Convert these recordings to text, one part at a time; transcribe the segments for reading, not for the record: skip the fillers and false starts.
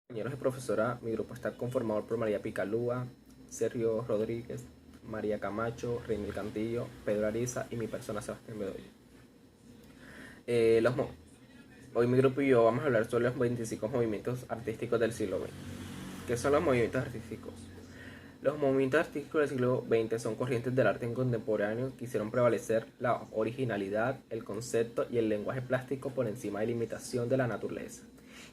Compañeros de profesora, mi grupo está conformado por María Picalúa, Sergio Rodríguez, María Camacho, Reinel Cantillo, Pedro Ariza y mi persona Sebastián Bedoya. Eh, los mo- Hoy mi grupo y yo vamos a hablar sobre los 25 movimientos artísticos del siglo XX. ¿Qué son los movimientos artísticos? Los movimientos artísticos del siglo XX son corrientes del arte contemporáneo que hicieron prevalecer la originalidad, el concepto y el lenguaje plástico por encima de la imitación de la naturaleza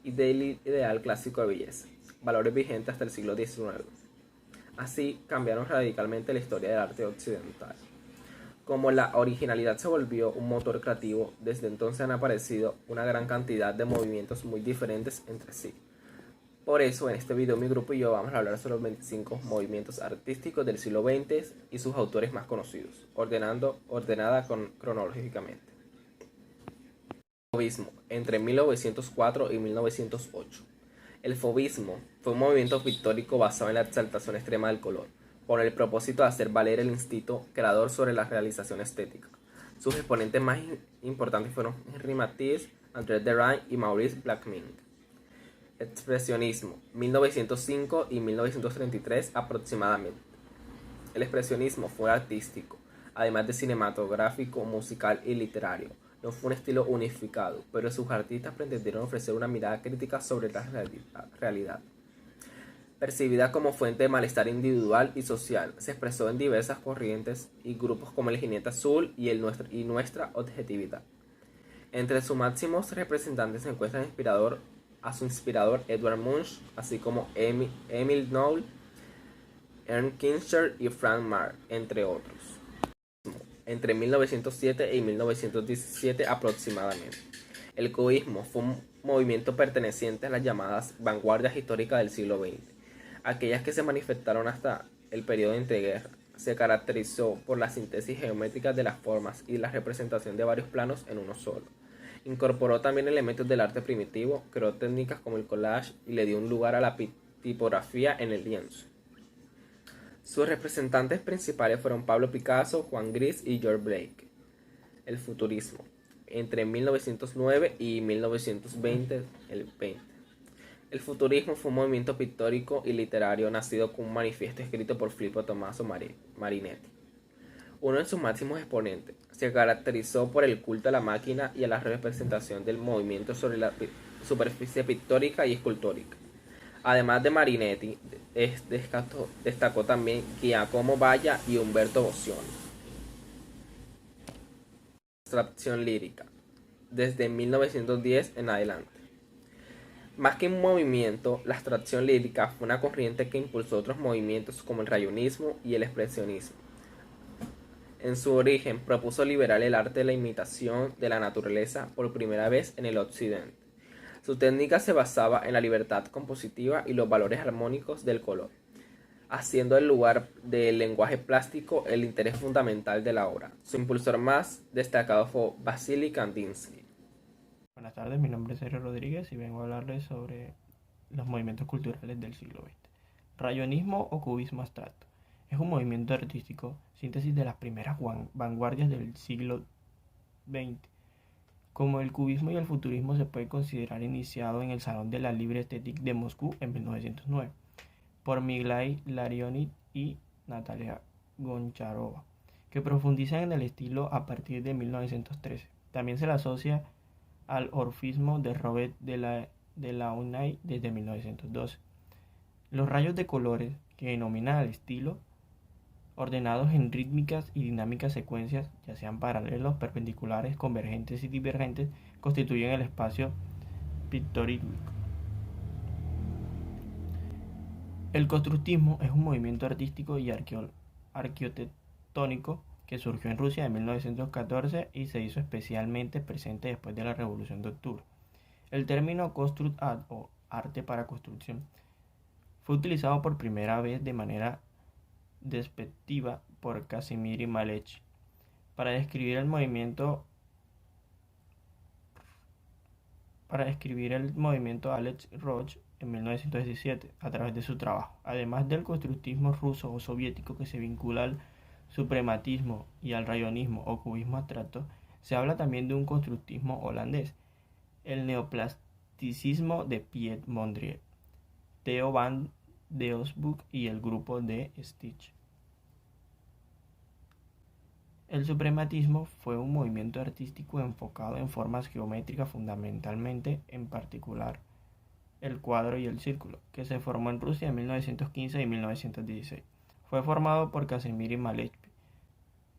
y del ideal clásico de belleza, valores vigentes hasta el siglo XIX. Así cambiaron radicalmente la historia del arte occidental. Como la originalidad se volvió un motor creativo, desde entonces han aparecido una gran cantidad de movimientos muy diferentes entre sí. Por eso, en este video mi grupo y yo vamos a hablar sobre los 25 movimientos artísticos del siglo XX y sus autores más conocidos, ordenada cronológicamente. Fauvismo, entre 1904 y 1908. El fauvismo fue un movimiento pictórico basado en la exaltación extrema del color, con el propósito de hacer valer el instinto creador sobre la realización estética. Sus exponentes más importantes fueron Henri Matisse, André Derain y Maurice Blacquemine. Expresionismo, 1905 y 1933 aproximadamente. El expresionismo fue artístico, además de cinematográfico, musical y literario. No fue un estilo unificado, pero sus artistas pretendieron ofrecer una mirada crítica sobre la realidad. Percibida como fuente de malestar individual y social, se expresó en diversas corrientes y grupos como el Jinete Azul y Nuestra Objetividad. Entre sus máximos representantes se encuentra a su inspirador Edvard Munch, así como Emil Knoll, Ernst Kirchner y Frank Marc, entre otros, entre 1907 y 1917 aproximadamente. El cubismo fue un movimiento perteneciente a las llamadas vanguardias históricas del siglo XX, aquellas que se manifestaron hasta el periodo de entreguerra. Se caracterizó por la síntesis geométrica de las formas y la representación de varios planos en uno solo. Incorporó también elementos del arte primitivo, creó técnicas como el collage y le dio un lugar a la tipografía en el lienzo. Sus representantes principales fueron Pablo Picasso, Juan Gris y George Blake. El futurismo, entre 1909 y 1920, el 20. El futurismo fue un movimiento pictórico y literario nacido con un manifiesto escrito por Filippo Tommaso Marinetti, uno de sus máximos exponentes. Se caracterizó por el culto a la máquina y a la representación del movimiento sobre la superficie pictórica y escultórica. Además de Marinetti, destacó también Giacomo Balla y Umberto Boscioni. Abstracción lírica, desde 1910 en adelante. Más que un movimiento, la abstracción lírica fue una corriente que impulsó otros movimientos como el rayonismo y el expresionismo. En su origen, propuso liberar el arte de la imitación de la naturaleza por primera vez en el occidente. Su técnica se basaba en la libertad compositiva y los valores armónicos del color, haciendo en lugar del lenguaje plástico el interés fundamental de la obra. Su impulsor más destacado fue Vasily Kandinsky. Buenas tardes, mi nombre es Sergio Rodríguez y vengo a hablarles sobre los movimientos culturales del siglo XX. Rayonismo o cubismo abstracto. Es un movimiento artístico, síntesis de las primeras vanguardias del siglo XX. Como el cubismo y el futurismo se puede considerar iniciado en el Salón de la Libre Estética de Moscú en 1909 por Miglay Larionov y Natalia Goncharova, que profundizan en el estilo a partir de 1913. También se le asocia al orfismo de Robert Delaunay desde 1912. Los rayos de colores, que denominan al estilo, ordenados en rítmicas y dinámicas secuencias, ya sean paralelos, perpendiculares, convergentes y divergentes, constituyen el espacio pictórico. El constructivismo es un movimiento artístico y arquitectónico que surgió en Rusia en 1914 y se hizo especialmente presente después de la Revolución de Octubre. El término Construct Art o arte para construcción fue utilizado por primera vez de manera despectiva por Casimir Malevich para describir el movimiento Alex Roch en 1917 a través de su trabajo. Además del constructivismo ruso o soviético que se vincula al suprematismo y al rayonismo o cubismo abstracto, se habla también de un constructivismo holandés, el neoplasticismo de Piet Mondrian. Theo van Doesburg y el grupo de Stitch. El suprematismo fue un movimiento artístico enfocado en formas geométricas fundamentalmente, en particular el cuadro y el círculo, que se formó en Rusia en 1915 y 1916. Fue formado por Casimir y Malevich.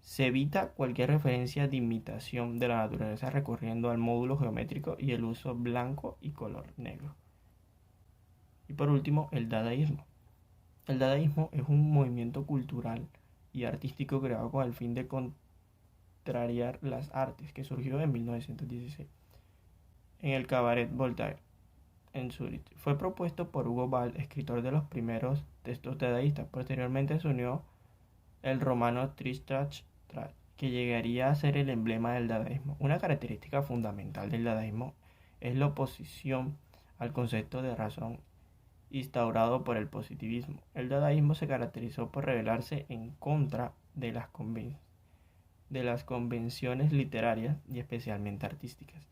Se evita cualquier referencia de imitación de la naturaleza recurriendo al módulo geométrico y el uso blanco y color negro. Y por último, el dadaísmo. El dadaísmo es un movimiento cultural y artístico creado con el fin de contrariar las artes, que surgió en 1916 en el Cabaret Voltaire, en Zúrich. Fue propuesto por Hugo Ball, escritor de los primeros textos dadaístas. Posteriormente se unió el romano Tristram Shandy, que llegaría a ser el emblema del dadaísmo. Una característica fundamental del dadaísmo es la oposición al concepto de razón instaurado por el positivismo. El dadaísmo se caracterizó por rebelarse en contra de las convenciones literarias y especialmente artísticas,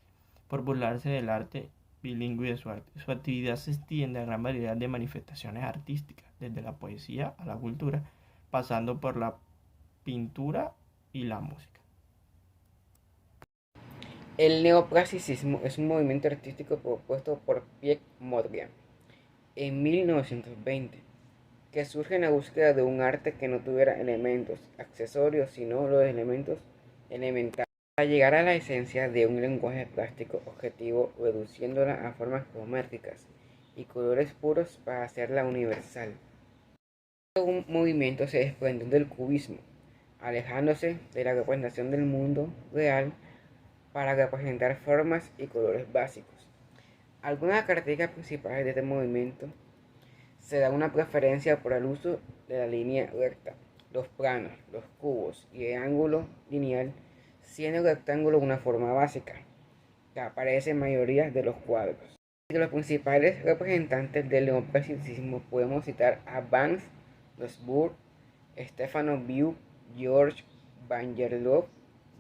por burlarse del arte bilingüe de su arte. Su actividad se extiende a gran variedad de manifestaciones artísticas, desde la poesía a la cultura, pasando por la pintura y la música. El neoclasicismo es un movimiento artístico propuesto por Pierre Modigliani en 1920, que surge en la búsqueda de un arte que no tuviera elementos accesorios, sino los elementos elementales, para llegar a la esencia de un lenguaje plástico objetivo, reduciéndola a formas geométricas y colores puros para hacerla universal. Un movimiento se desprendió del cubismo, alejándose de la representación del mundo real para representar formas y colores básicos. Algunas características principales de este movimiento se da una preferencia por el uso de la línea recta, los planos, los cubos y el ángulo lineal, siendo el rectángulo una forma básica que aparece en mayoría de los cuadros. Entre los principales representantes del neoclasicismo podemos citar a Van Doesburg, Stefano Biu, George Vangelow,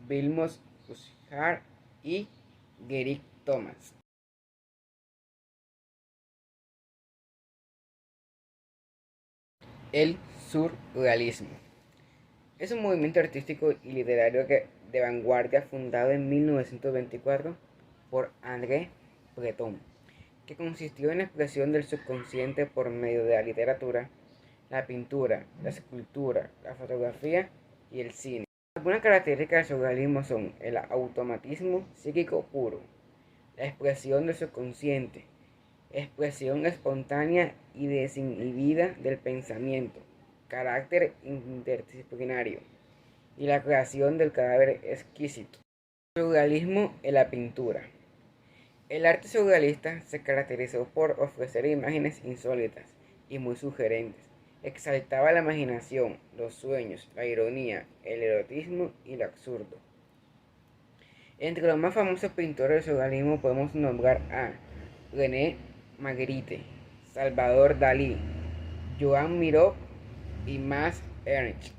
Vilmos Huszar y Gerrit Thomas. El surrealismo es un movimiento artístico y literario de vanguardia fundado en 1924 por André Breton, que consistió en la expresión del subconsciente por medio de la literatura, la pintura, la escultura, la fotografía y el cine. Algunas características del surrealismo son el automatismo psíquico puro, la expresión del subconsciente, expresión espontánea y desinhibida del pensamiento, carácter interdisciplinario y la creación del cadáver exquisito. Surrealismo en la pintura. El arte surrealista se caracterizó por ofrecer imágenes insólitas y muy sugerentes. Exaltaba la imaginación, los sueños, la ironía, el erotismo y lo absurdo. Entre los más famosos pintores del surrealismo podemos nombrar a René Magritte, Salvador Dalí, Joan Miró y Max Ernst.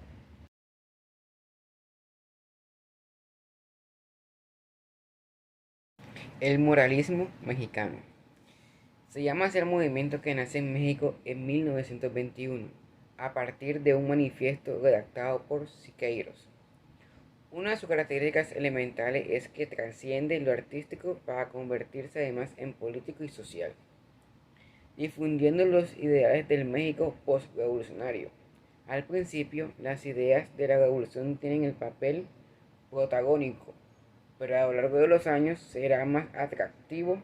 El muralismo mexicano. Se llama así el movimiento que nace en México en 1921, a partir de un manifiesto redactado por Siqueiros. Una de sus características elementales es que trasciende lo artístico para convertirse además en político y social, difundiendo los ideales del México postrevolucionario. Al principio, las ideas de la revolución tienen el papel protagónico, pero a lo largo de los años será más atractivo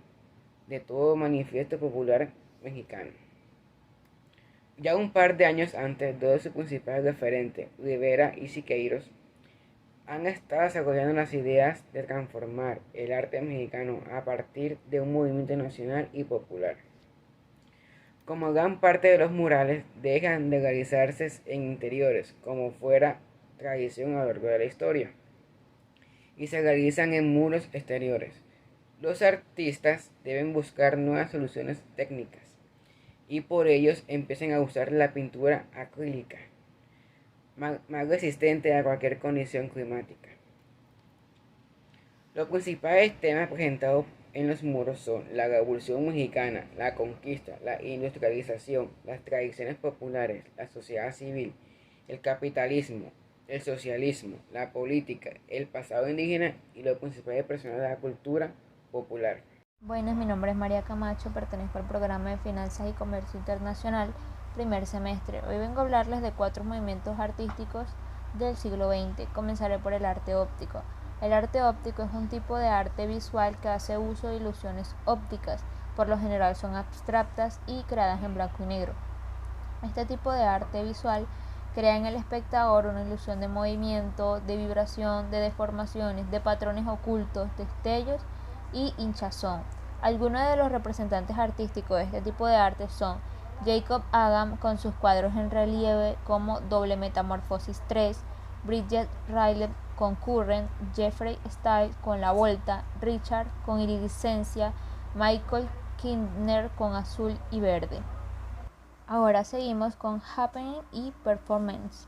de todo manifiesto popular mexicano. Ya un par de años antes, dos de sus principales referentes, Rivera y Siqueiros, han estado desarrollando las ideas de transformar el arte mexicano a partir de un movimiento nacional y popular. Como gran parte de los murales dejan de realizarse en interiores, como fuera tradición a lo largo de la historia, y se realizan en muros exteriores. Los artistas deben buscar nuevas soluciones técnicas y por ellos empiezan a usar la pintura acrílica, más resistente a cualquier condición climática. Los principales temas presentados en los muros son la Revolución Mexicana, la conquista, la industrialización, las tradiciones populares, la sociedad civil, el capitalismo, el socialismo, la política, el pasado indígena y los principales personajes de la cultura popular. Buenas, mi nombre es María Camacho, pertenezco al programa de Finanzas y Comercio Internacional, primer semestre. Hoy vengo a hablarles de 4 movimientos artísticos del siglo XX. Comenzaré por el arte óptico. El arte óptico es un tipo de arte visual que hace uso de ilusiones ópticas, por lo general son abstractas y creadas en blanco y negro. Este tipo de arte visual crea en el espectador una ilusión de movimiento, de vibración, de deformaciones, de patrones ocultos, destellos y hinchazón. Algunos de los representantes artísticos de este tipo de arte son Jacob Adam con sus cuadros en relieve como Doble Metamorfosis 3, Bridget Riley con Current, Jeffrey Style con La Volta, Richard con Iridescencia, Michael Kindner con Azul y Verde. Ahora seguimos con Happening y Performance.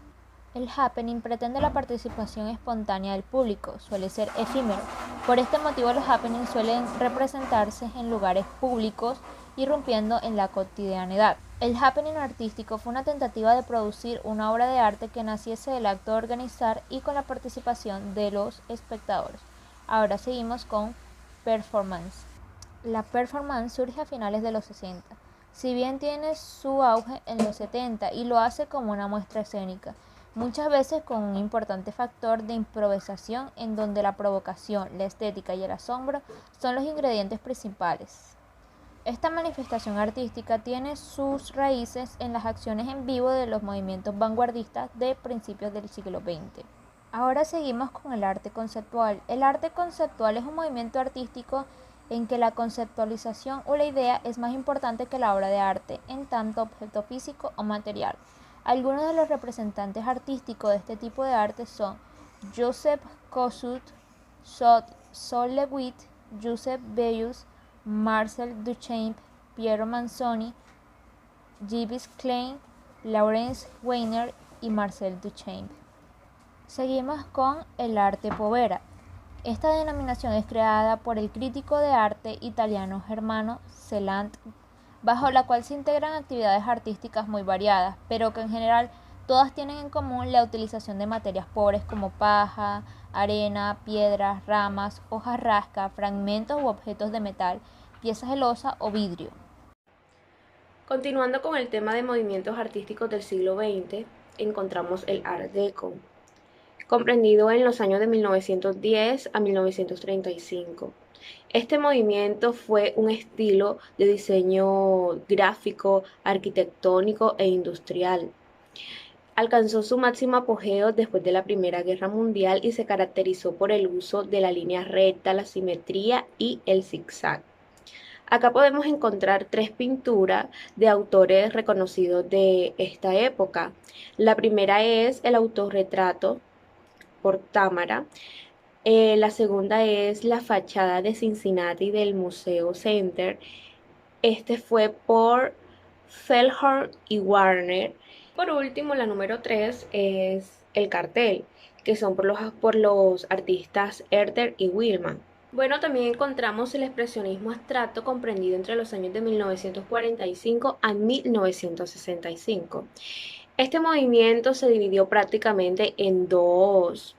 El happening pretende la participación espontánea del público, suele ser efímero. Por este motivo los happenings suelen representarse en lugares públicos, irrumpiendo en la cotidianidad. El happening artístico fue una tentativa de producir una obra de arte que naciese del acto de organizar y con la participación de los espectadores. Ahora seguimos con performance. La performance surge a finales de los 60, si bien tiene su auge en los 70 y lo hace como una muestra escénica, muchas veces con un importante factor de improvisación en donde la provocación, la estética y el asombro son los ingredientes principales. Esta manifestación artística tiene sus raíces en las acciones en vivo de los movimientos vanguardistas de principios del siglo XX. Ahora seguimos con el arte conceptual. El arte conceptual es un movimiento artístico en que la conceptualización o la idea es más importante que la obra de arte, en tanto objeto físico o material. Algunos de los representantes artísticos de este tipo de arte son Joseph Kosuth, Sol LeWitt, Joseph Beuys, Marcel Duchamp, Piero Manzoni, Yves Klein, Laurence Weiner y Marcel Duchamp. Seguimos con el arte povera. Esta denominación es creada por el crítico de arte italiano Germano Celant, bajo la cual se integran actividades artísticas muy variadas, pero que en general todas tienen en común la utilización de materias pobres como paja, arena, piedras, ramas, hojas rasca, fragmentos u objetos de metal, piezas de loza o vidrio. Continuando con el tema de movimientos artísticos del siglo XX, encontramos el Art Deco, comprendido en los años de 1910 a 1935. Este movimiento fue un estilo de diseño gráfico, arquitectónico e industrial. Alcanzó su máximo apogeo después de la Primera Guerra Mundial y se caracterizó por el uso de la línea recta, la simetría y el zigzag. Acá podemos encontrar 3 pinturas de autores reconocidos de esta época. La primera es el autorretrato por Támara. La segunda es la fachada de Cincinnati del Museo Center. Este fue por Feldhorn y Warner. Por último, la número 3 es el cartel, que son por los artistas Herder y Willman. Bueno, también encontramos el expresionismo abstracto comprendido entre los años de 1945 a 1965. Este movimiento se dividió prácticamente en dos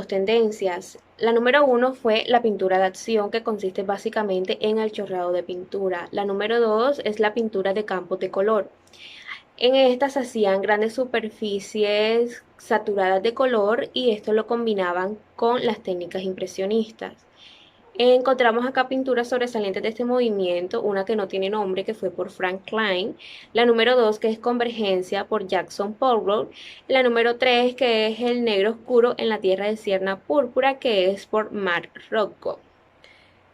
tendencias. La número 1 fue la pintura de acción, que consiste básicamente en el chorreado de pintura. La número 2 es la pintura de campos de color. En estas se hacían grandes superficies saturadas de color y esto lo combinaban con las técnicas impresionistas. Encontramos acá pinturas sobresalientes de este movimiento, una que no tiene nombre, que fue por Frank Klein, la número 2, que es Convergencia, por Jackson Pollock, la número 3, que es El negro oscuro en la tierra de Cierna Púrpura, que es por Mark Rothko.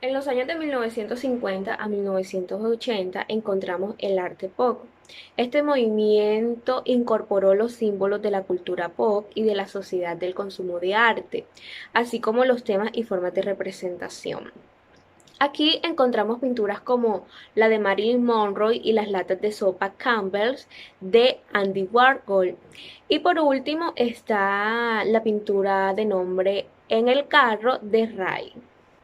En los años de 1950 a 1980 encontramos el arte pop. Este movimiento incorporó los símbolos de la cultura pop y de la sociedad del consumo de arte, así como los temas y formas de representación. Aquí encontramos pinturas como la de Marilyn Monroe y las latas de sopa Campbell's de Andy Warhol. Y por último está la pintura de nombre En el carro de Ray.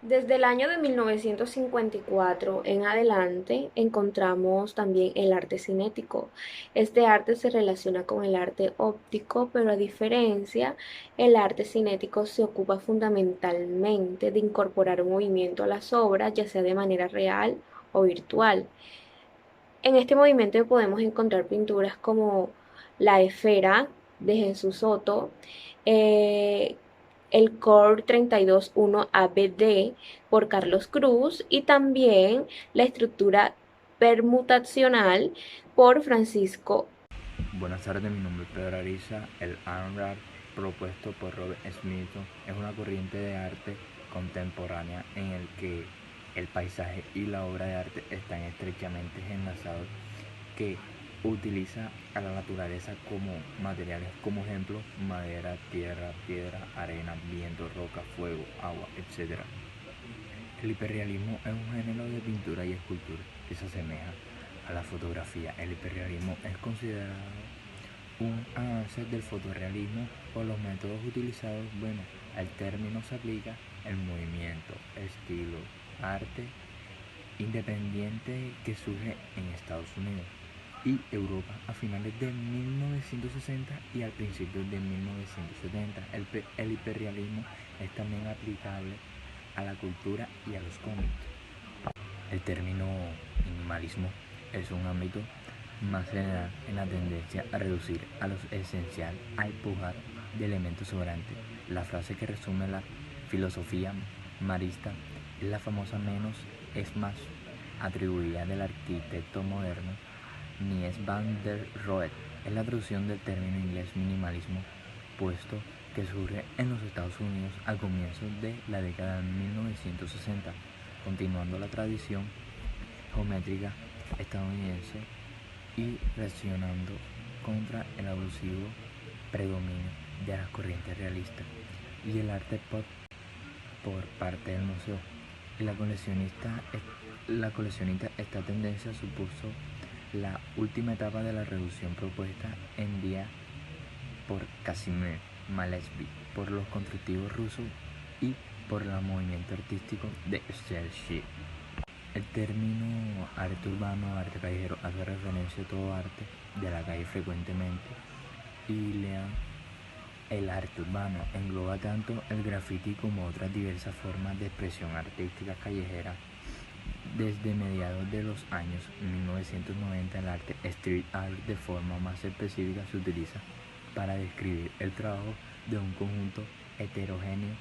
Desde el año de 1954 en adelante encontramos también el arte cinético. Este arte se relaciona con el arte óptico, pero a diferencia, el arte cinético se ocupa fundamentalmente de incorporar un movimiento a las obras, ya sea de manera real o virtual. En este movimiento podemos encontrar pinturas como La Esfera de Jesús Soto, eh, el Cor 321 ABD por Carlos Cruz y también la estructura permutacional por Francisco. Buenas tardes, mi nombre es Pedro Ariza. El Art propuesto por Robert Smith es una corriente de arte contemporánea en el que el paisaje y la obra de arte están estrechamente enlazados, que utiliza a la naturaleza como materiales, como ejemplo, madera, tierra, piedra, arena, viento, roca, fuego, agua, etc. El hiperrealismo es un género de pintura y escultura que se asemeja a la fotografía. El hiperrealismo es considerado un avance del fotorrealismo por los métodos utilizados. Bueno, al término se aplica el movimiento, estilo, arte independiente que surge en Estados Unidos y Europa a finales de 1960 y al principio de 1970. El hiperrealismo es también aplicable a la cultura y a los cómics. El término minimalismo es un ámbito más general en la tendencia a reducir a lo esencial, a empujar de elementos sobrantes. La frase que resume la filosofía marxista es la famosa menos es más, atribuida del arquitecto moderno Mies van der Rohe. Es la traducción del término inglés minimalismo, puesto que surge en los Estados Unidos a comienzos de la década de 1960, continuando la tradición geométrica estadounidense y reaccionando contra el abusivo predominio de las corrientes realistas y el arte pop por parte del museo. Y la coleccionista esta tendencia supuso la última etapa de la reducción propuesta en día por Kazimir Malevich, por los constructivos rusos y por el movimiento artístico de Shersky. El término arte urbano o arte callejero hace referencia a todo arte de la calle frecuentemente, y el arte urbano engloba tanto el graffiti como otras diversas formas de expresión artística callejera. Desde mediados de los años 1990 el arte street art de forma más específica se utiliza para describir el trabajo de un conjunto heterogéneo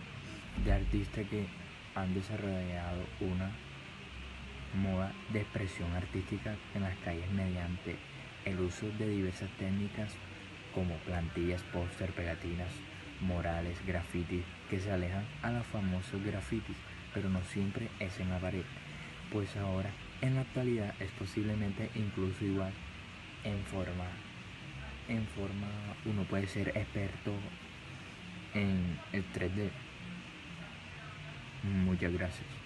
de artistas que han desarrollado una moda de expresión artística en las calles mediante el uso de diversas técnicas como plantillas, póster, pegatinas, murales, grafitis, que se alejan a los famosos grafitis, pero no siempre es en la pared, pues ahora en la actualidad es posiblemente incluso igual en forma uno puede ser experto en el 3D. Muchas gracias.